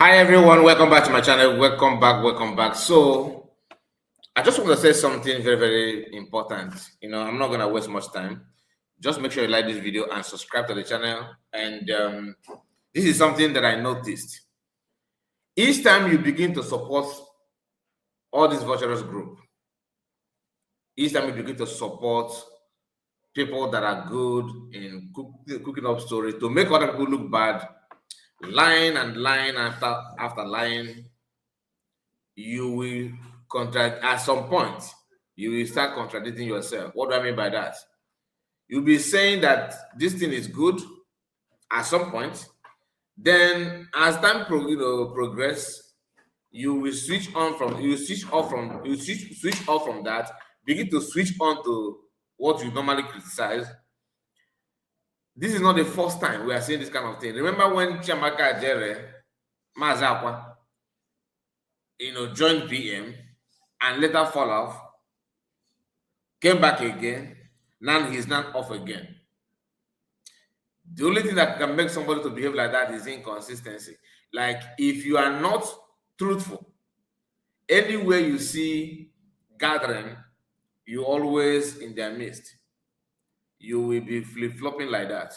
Hi everyone, welcome back to my channel. Welcome back. So I just want to say something very, very important. I'm not gonna waste much time. Just make sure you like this video and subscribe to the channel. And this is something that I noticed. Each time you begin to support all these Vultures group, each time you begin to support people that are good in cooking up stories to make other people look bad, lying and lying after lying, you will contract at some point. You will start contradicting yourself. What do I mean by that? You'll be saying that this thing is good at some point. Then, as time progress, you will switch off from that. Begin to switch on to what you normally criticize. This is not the first time we are seeing this kind of thing. Remember when Chiamaka Jere Mazakwa, joined PM and later fall off, came back again, now he's not off again. The only thing that can make somebody to behave like that is inconsistency. Like, if you are not truthful, anywhere you see gathering, you always in their midst. You will be flip-flopping like that.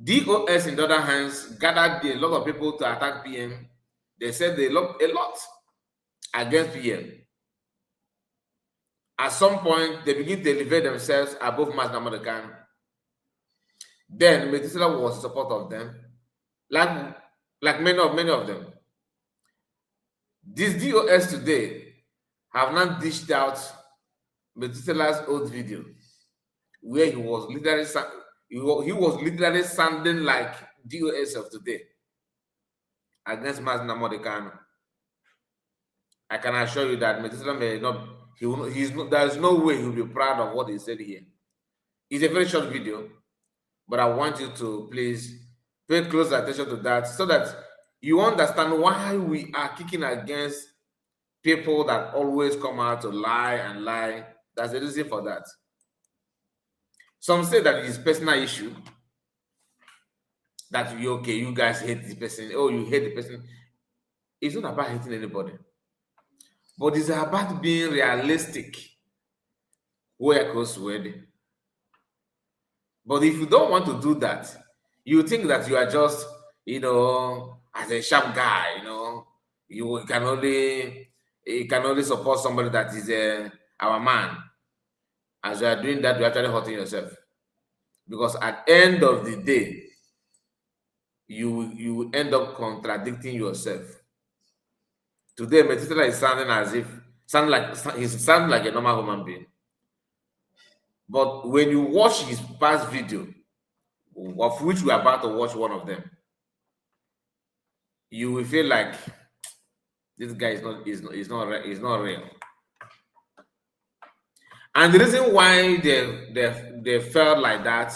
DOS, in the other hands, gathered a lot of people to attack PM. They said they looked a lot against PM. At some point, they begin to elevate themselves above Mas Namadokan. Then Methuselah was in support of them, like many of them. These DOS today have not dished out Methuselah's old video, where he was literally sounding like DOS of today against Mas Namadokan. I can assure you that Methuselah may not. There's no way he'll be proud of what he said here. It's a very short video, but I want you to please pay close attention to that so that you understand why we are kicking against people that always come out to lie and lie. That's the reason for that. Some say that it's personal issue, that you guys hate this person, you hate the person. It's not about hating anybody, but it's about being realistic. Where goes wedding. But if you don't want to do that, you think that you are just, as a sharp guy, you can only support somebody that is our man. As you are doing that, you're actually hurting yourself. Because at the end of the day, you will end up contradicting yourself. Today, Methuselah is sounding like a normal human being. But when you watch his past video, of which we are about to watch one of them, you will feel like this guy is not real. And the reason why they felt like that,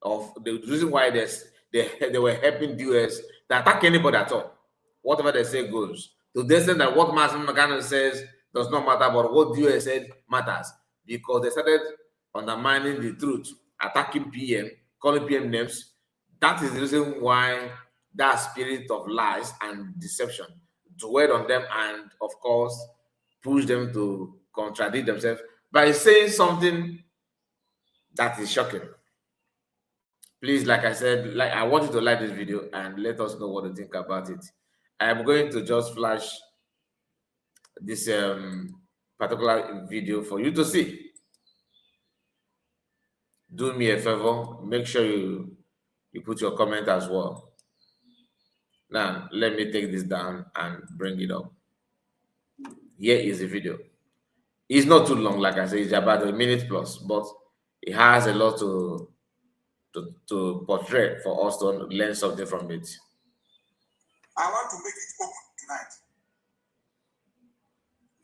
the reason why they were helping US to attack anybody at all, whatever they say goes. To the extent that what Master McConnell says does not matter, but what US said matters, because they started undermining the truth, attacking PM, calling PM names. That is the reason why that spirit of lies and deception dwelled on them, and of course pushed them to contradict themselves by saying something that is shocking. Please, like I said, I want you to like this video and let us know what you think about it. I am going to just flash this particular video for you to see. Do me a favor, make sure you put your comment as well. Now, let me take this down and bring it up. Here is the video. It's not too long, like I said, it's about a minute plus, but it has a lot to portray for us to learn something from it. I want to make it open tonight.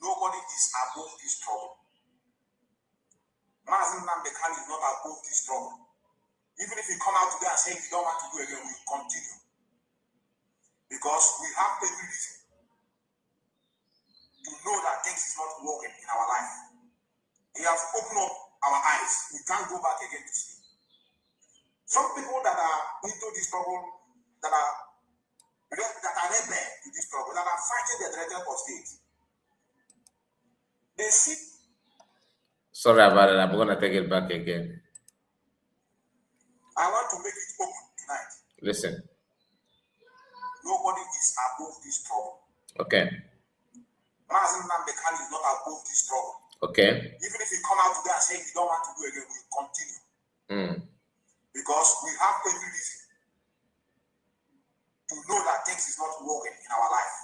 Nobody is above this trouble. Mazen Namdekan is not above this trouble. Even if you come out today and say you don't want to do it again, we will continue. Because we have every reason to know that things is not working in our life. He has opened up our eyes. We can't go back again to sleep. Some people that are into this trouble, that are rebel, director of state. They see. Sorry about it. I'm going to take it back again. I want to make it open tonight. Listen. Nobody is above this trouble. Okay. Mazen Namdekan is not above this trouble. Okay. Even if you come out today and say you don't want to do it again, we continue. Because we have every reason to know that things is not working in our life.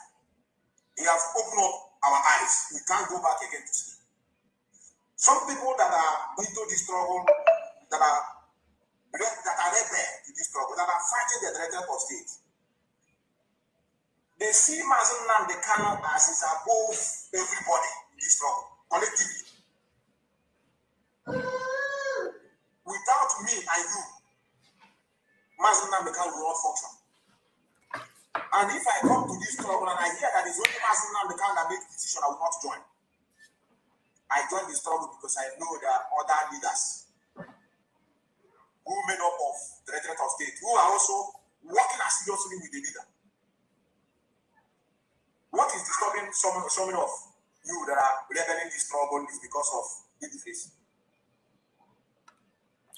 He has opened up our eyes. We can't go back again to sleep. Some people that are into this struggle, that are rebel to this struggle, that are fighting the director of state, they see Mazen Namdekan as is above everybody in this struggle, collectively. Without me and you, Mazen Namdekan will not function. And if I come to this struggle and I hear that it's only Mazen Namdekan that makes the decision, I will not join. I joined the struggle because I know there are other leaders who made up of the directorate of state who are also working as seriously with the leader. What is disturbing so many of you that are rebelling this struggle is because of indifference.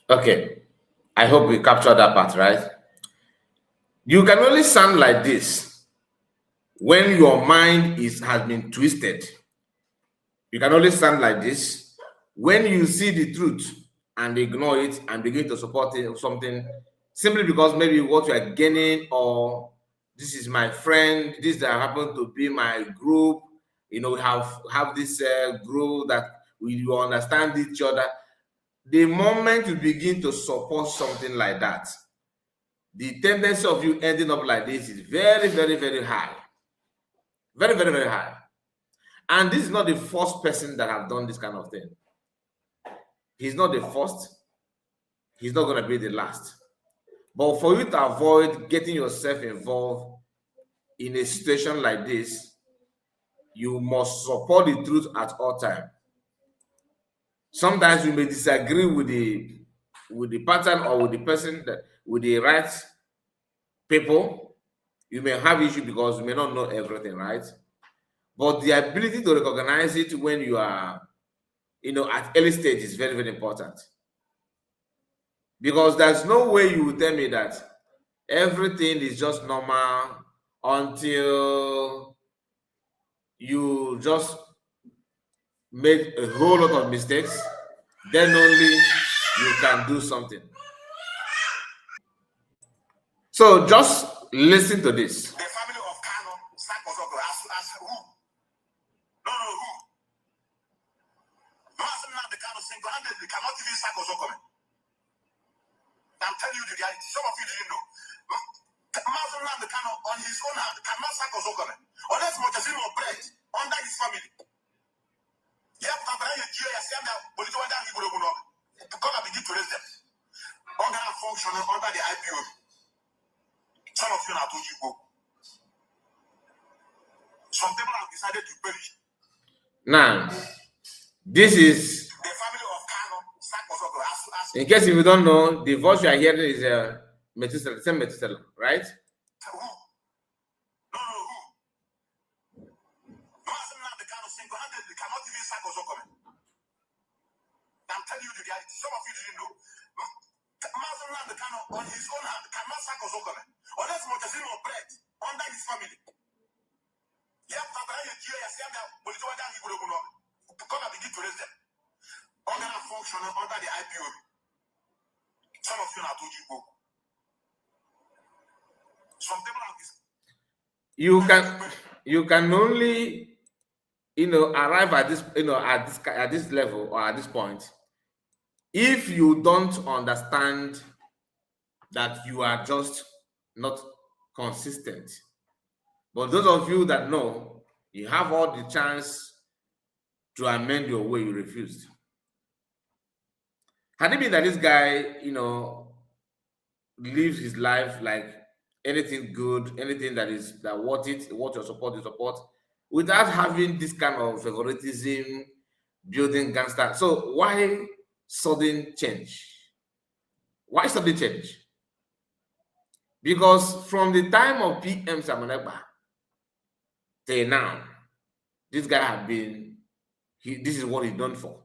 Okay, I hope we captured that part, right? You can only sound like this when your mind has been twisted. You can only sound like this when you see the truth and ignore it and begin to support it or something simply because maybe what you are gaining, or this is my friend, this that happen to be my group, we have this group that we understand each other. The moment you begin to support something like that, the tendency of you ending up like this is very, very, very high. Very, very, very high. And this is not the first person that have done this kind of thing. He's not the first. He's not going to be the last. But for you to avoid getting yourself involved in a situation like this, you must support the truth at all times. Sometimes you may disagree with the pattern or with the person, with the right people. You may have issue because you may not know everything, right? But the ability to recognize it when you are, at early stage is very, very important. Because there's no way you will tell me that everything is just normal until you just made a whole lot of mistakes. Then only you can do something. So just listen to this. The family of Kano, Sakozogo, as who? No, who? Mazen Namdekan single-handedly cannot even Sakozogo. I'm telling you the reality. Some of you didn't know. Mazen Namdekan on his own hand cannot Sakozogo. Unless Mojazin or bread under his family. Yeah, but I hear you stand up, but it's one that he will open up. God begin to raise them. Under a function, under the IPO. Some of you are told you go. Some people have decided to perish. Now, this is, the family of Kano, Sakozogo, in case if you don't know, the voice you are hearing is Methuselah, same Methuselah, right? Who? No, who? Mazen Namdekan single-handedly cannot even Sakozogo. I'm telling you the reality. Some of you didn't know. Mazen Namdekan on his own hand cannot Sakozogo. Unless Mojazin or bread under his family. Yeah, but I hear you stand up, but it's one that he will open up. God begin to raise them. Under a function, under the IPO. Some of you are told you go. Some people are this. You can only arrive at this at this level or at this point if you don't understand that you are just not consistent. But those of you that know, you have all the chance to amend your way, you refused. Had it been that this guy lives his life like anything good, anything that worth it, what you support, without having this kind of favoritism, building gangster. So why sudden change? Why sudden change? Because from the time of PM Samanegba till now, this guy had been, this is what he's done for.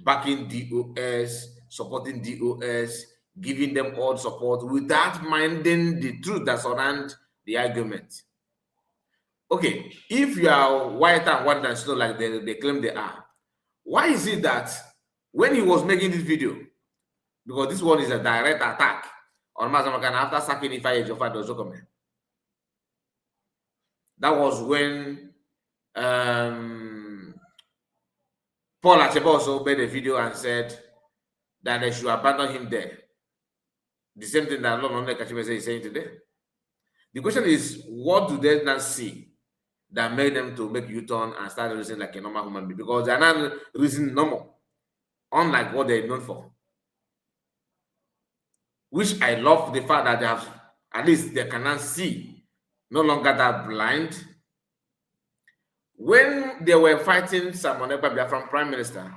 Backing DOS, supporting DOS, giving them all support without minding the truth that surrounds the argument. Okay, if you are white and white and snow like they claim they are, why is it that when he was making this video, because this one is a direct attack on Mazamakan after sacking Ifeanyi Ejiofor Dozokome, that was when Paul Achebe also made a video and said that they should abandon him there. The same thing that Lord Kachibese is saying today. The question is, what do they not see that made them to make U-turn and start reasoning like a normal human being? Because they are not reasoning normal, unlike what they're known for. Which I love the fact that they have, at least they cannot see, no longer that blind. When they were fighting Simon Ekpa from Prime Minister,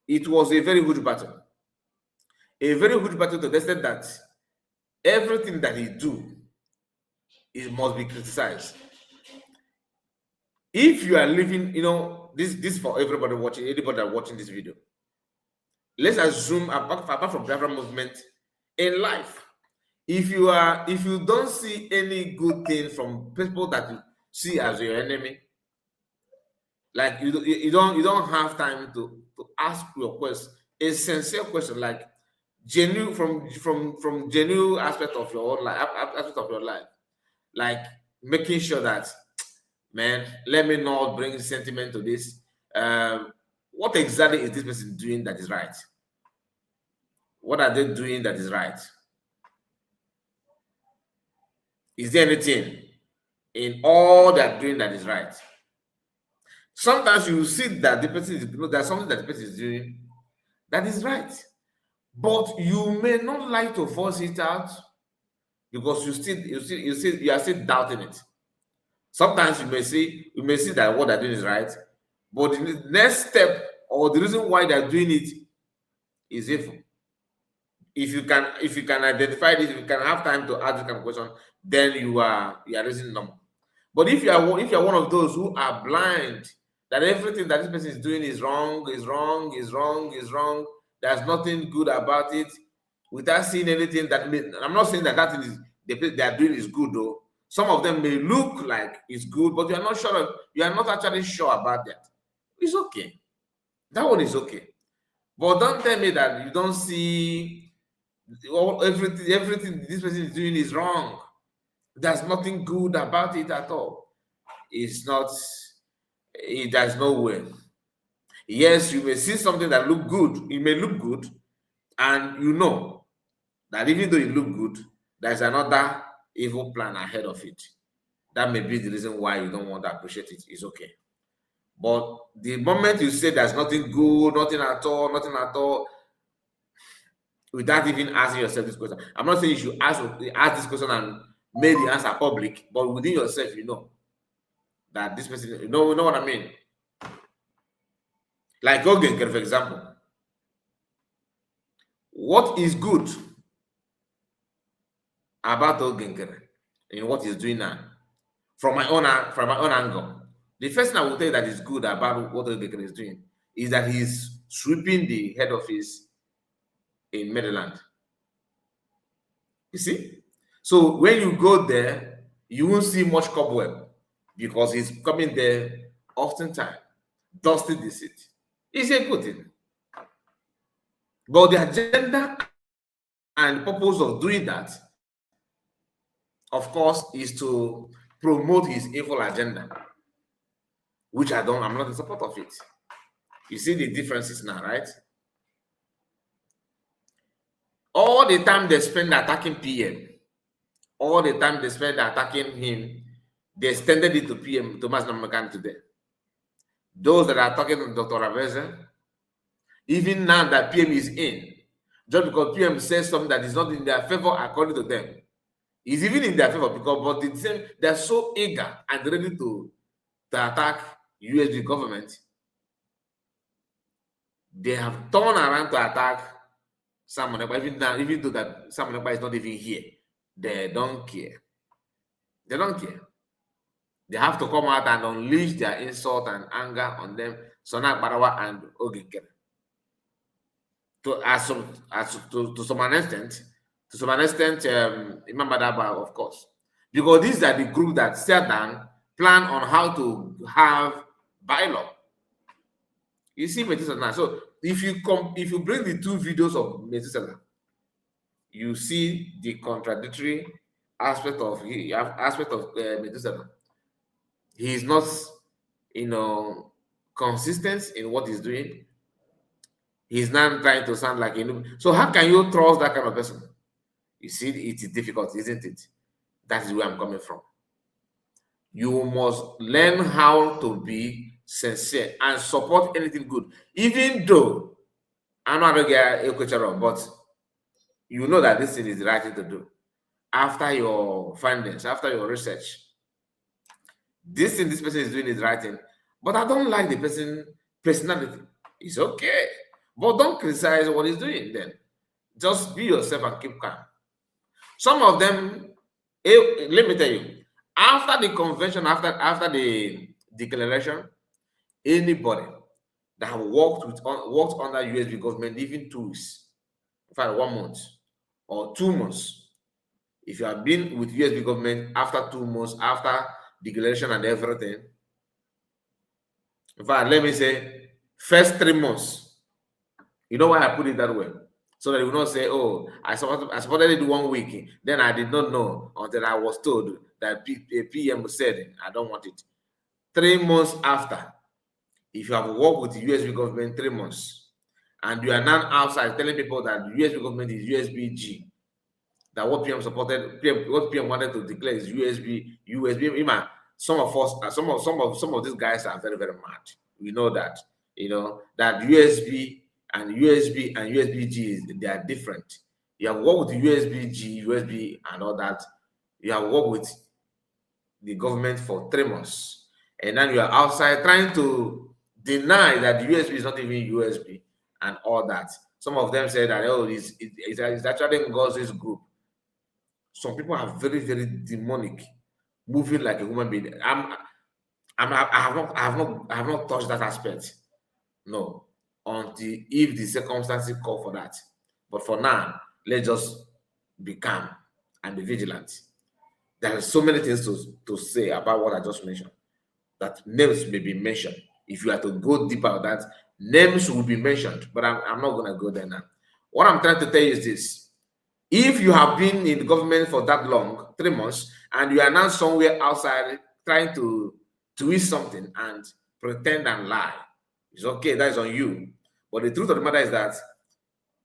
it was a very huge battle. A very huge battle to the extent that everything that he do, it must be criticized. If you are living, this for everybody watching, anybody that watching this video. Let's assume apart from Biafra movement in life, if you don't see any good thing from people that you see as your enemy, like you don't have time to ask your question, a sincere question, like genuine from genuine aspect of your own life, like making sure that, man, let me not bring sentiment to this. What exactly is this person doing that is right? What are they doing that is right? Is there anything in all they're doing that is right? Sometimes you see that the person is, there's something that the person is doing that is right, but you may not like to force it out because you are still doubting it. Sometimes you may see that what they're doing is right, but the next step or the reason why they're doing it is evil. If you can identify this, if you can have time to ask this kind of question, then you are raising normal. But if you are one of those who are blind, that everything that this person is doing is wrong, there's nothing good about it, without seeing anything that I'm not saying that thing is they are doing is good though. Some of them may look like it's good, but you are not sure. You are not actually sure about that. It's okay. That one is okay. But don't tell me that you don't see everything this person is doing is wrong. There's nothing good about it at all. It does no way. Yes, you may see something that look good. It may look good, and you know that even though it look good, there's another evil plan ahead of it. That may be the reason why you don't want to appreciate it. It's okay. But the moment you say there's nothing good, nothing at all, without even asking yourself this question. I'm not saying you should ask this question and make the answer public, but within yourself, you know that this person, you know what I mean? Like Ogenker, for example. What is good about Ogenker in what he's doing now? From my own angle, the first thing I will tell you that is good about what Ogenker is doing is that he's sweeping the head office in Maryland. You see? So when you go there, you won't see much cobweb because he's coming there oftentimes, dusting the city. It's a good thing. But the agenda and purpose of doing that, of course, is to promote his evil agenda, which I'm not in support of it. You see the differences now, right? All the time they spend attacking PM, all the time they spend attacking him, they extended it to PM, Thomas Namakan today. Those that are talking to Dr. Abeze, even now that PM is in, just because PM says something that is not in their favor according to them, is even in their favor because they're so eager and ready to attack USG government. They have turned around to attack Simon Ekpa, even though that Simon Ekpa is not even here. They don't care. They don't care. They have to come out and unleash their insult and anger on them. Sona Barawa and Ogikere. To some extent, Imam Badaba, of course, because these are the group that sat down, plan on how to have bylaw. You see Methuselah. So if you bring the two videos of Methuselah, you see the contradictory aspect of Methuselah. He is not, consistent in what he's doing. He's not trying to sound like so how can you trust that kind of person? You see, it is difficult, isn't it? That is where I'm coming from. You must learn how to be sincere and support anything good, even though I'm not going to get a coach wrong, but you know that this thing is the right thing to do. After your findings, after your research, this thing this person is doing is the right thing, but I don't like the personality. It's okay, but don't criticize what he's doing. Then just be yourself and keep calm. Some of them, let me tell you, after the convention, after the declaration, anybody that have worked under USB government, even 2 weeks, in fact 1 month or 2 months, if you have been with USB government after 2 months, after declaration and everything, in fact, let me say, first 3 months, you know why I put it that way? So that you will not say, oh, I supported it 1 week, then I did not know until I was told that a PM said, I don't want it. 3 months after, if you have worked with the USB government 3 months, and you are now outside telling people that the USB government is USB-G, that what PM supported, what PM wanted to declare is USB. Some of these guys are very, very mad. We know that, that USB and USB-G, they are different. You have worked with USB-G, USB and all that. You have worked with the government for 3 months, and then you are outside trying to deny that the USB is not even USB and all that. Some of them say that, oh, it's actually Ngozi's group. Some people are very, very demonic, moving like a human being. I have not touched that aspect. No, until if the circumstances call for that. But for now, let's just be calm and be vigilant. There are so many things to say about what I just mentioned, that names may be mentioned. If you are to go deeper on that, names will be mentioned, but I'm not going to go there now. What I'm trying to tell you is this. If you have been in the government for that long, 3 months, and you are now somewhere outside trying to twist something and pretend and lie, it's okay, that is on you. But the truth of the matter is that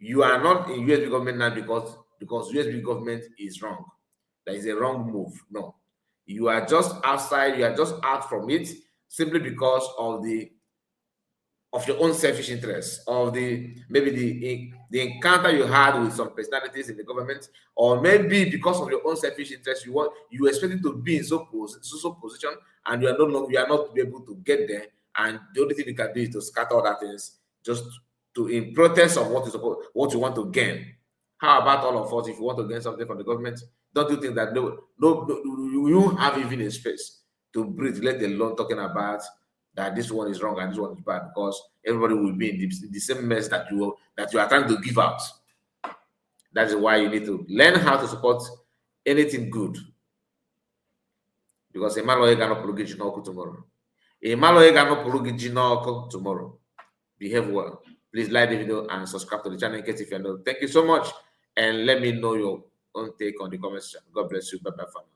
you are not in USB government now because USB government is wrong. That is a wrong move. No. You are just outside, you are just out from it simply because of your own selfish interests, of maybe the encounter you had with some personalities in the government, or maybe because of your own selfish interests, you expected to be in so position, and you are not able to get there, and the only thing you can do is to scatter all that things just in protest of what you want to gain. How about all of us, if you want to gain something from the government, don't you think that you have even a space to breathe, let alone talking about that this one is wrong and this one is bad, because everybody will be in the same mess that you are trying to give out. That is why you need to learn how to support anything good. Because a malo cannot prolongate tomorrow. A malo cannot prolongate tomorrow. Behave well. Please like the video and subscribe to the channel in case if you know. Thank you so much, and let me know your own take on the comment section. God bless you. Bye bye for now.